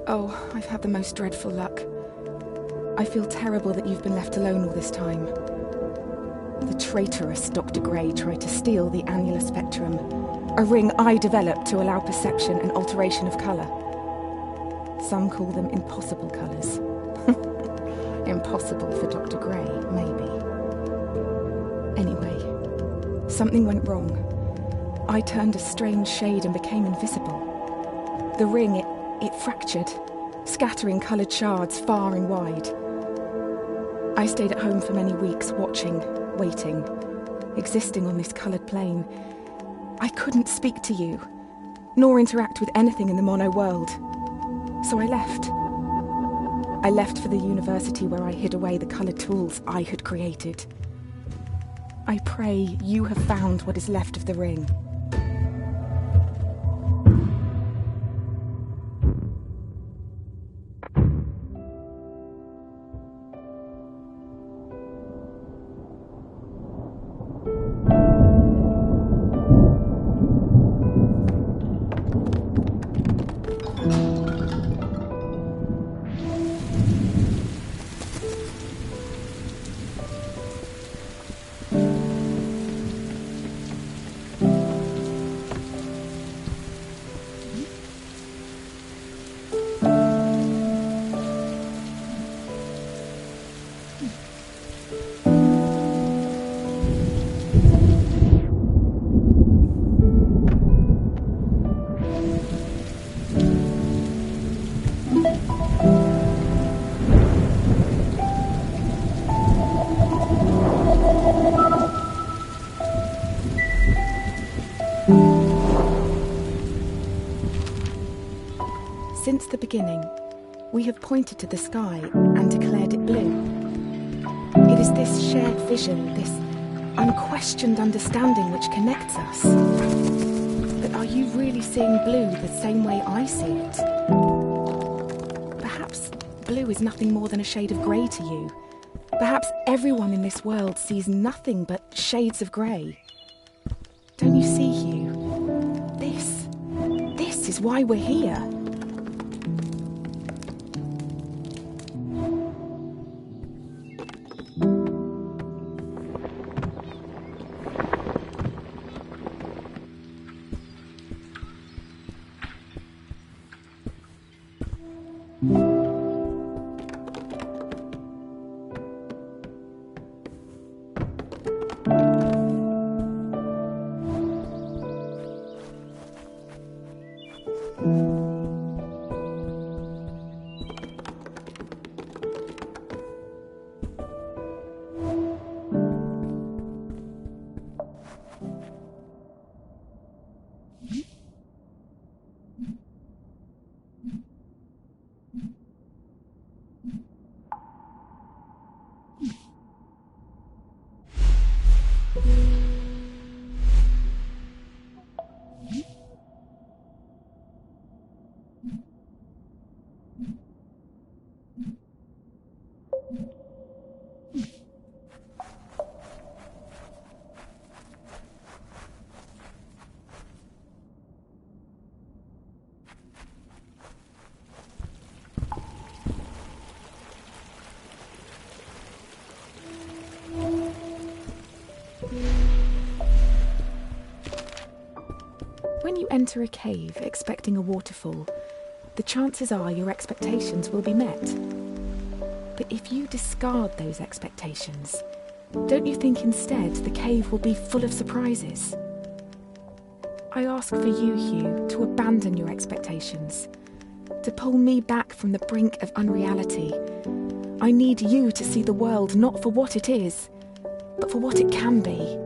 Oh, I've had the most dreadful luck. I feel terrible that you've been left alone all this time. The traitorous Dr. Gray tried to steal the annular spectrum, a ring I developed to allow perception and alteration of colour. Some call them impossible colours. Impossible for Dr. Gray, maybe. Anyway, something went wrong. I turned a strange shade and became invisible. The ring, it fractured, scattering coloured shards far and wide. I stayed at home for many weeks, watching, waiting, existing on this coloured plane. I couldn't speak to you, nor interact with anything in the mono world. So I left. I left for the university where I hid away the coloured tools I had created. I pray you have found what is left of the ring. Since the beginning, we have pointed to the sky and declared it blue. It is this shared vision, this unquestioned understanding which connects us. But are you really seeing blue the same way I see it? Perhaps blue is nothing more than a shade of grey to you. Perhaps everyone in this world sees nothing but shades of grey. Don't you see, Hugh? This is why we're here. When you enter a cave expecting a waterfall, the chances are your expectations will be met. But if you discard those expectations, don't you think instead the cave will be full of surprises? I ask for you, Hugh, to abandon your expectations, to pull me back from the brink of unreality. I need you to see the world not for what it is, but for what it can be.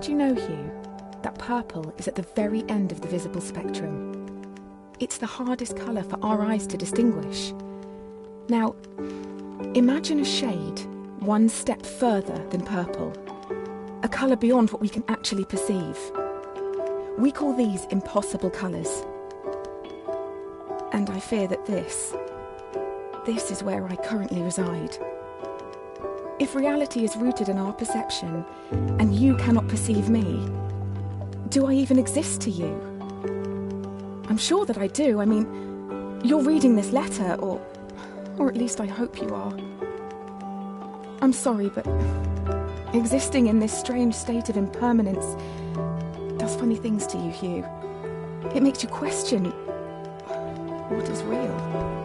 Did you know, Hugh, that purple is at the very end of the visible spectrum? It's the hardest colour for our eyes to distinguish. Now, imagine a shade one step further than purple, a colour beyond what we can actually perceive. We call these impossible colours. And I fear that this is where I currently reside. If reality is rooted in our perception, and you cannot perceive me, do I even exist to you? I'm sure that I do. I mean, you're reading this letter, or at least I hope you are. I'm sorry, but existing in this strange state of impermanence does funny things to you, Hugh. It makes you question what is real.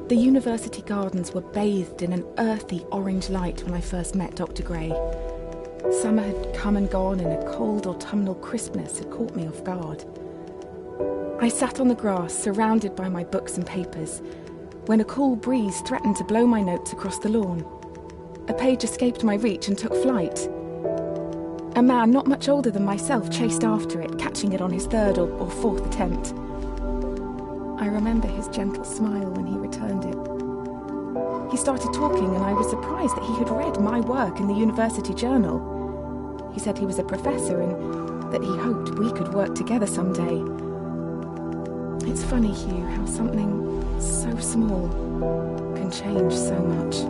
The university gardens were bathed in an earthy orange light when I first met Dr. Gray. Summer had come and gone, and a cold autumnal crispness had caught me off guard. I sat on the grass, surrounded by my books and papers, when a cool breeze threatened to blow my notes across the lawn. A page escaped my reach and took flight. A man not much older than myself chased after it, catching it on his third or fourth attempt. I remember his gentle smile when he returned it. He started talking, and I was surprised that he had read my work in the university journal. He said he was a professor and that he hoped we could work together someday. It's funny, Hugh, how something so small can change so much.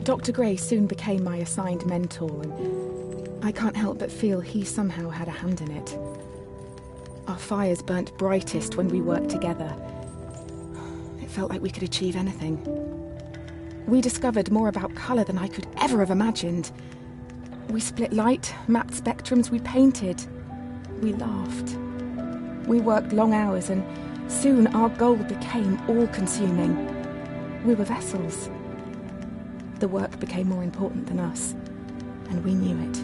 Dr. Gray soon became my assigned mentor, and I can't help but feel he somehow had a hand in it. Our fires burnt brightest when we worked together. It felt like we could achieve anything. We discovered more about colour than I could ever have imagined. We split light, mapped spectrums, we painted. We laughed. We worked long hours, and soon our goal became all-consuming. We were vessels. The work became more important than us, and we knew it.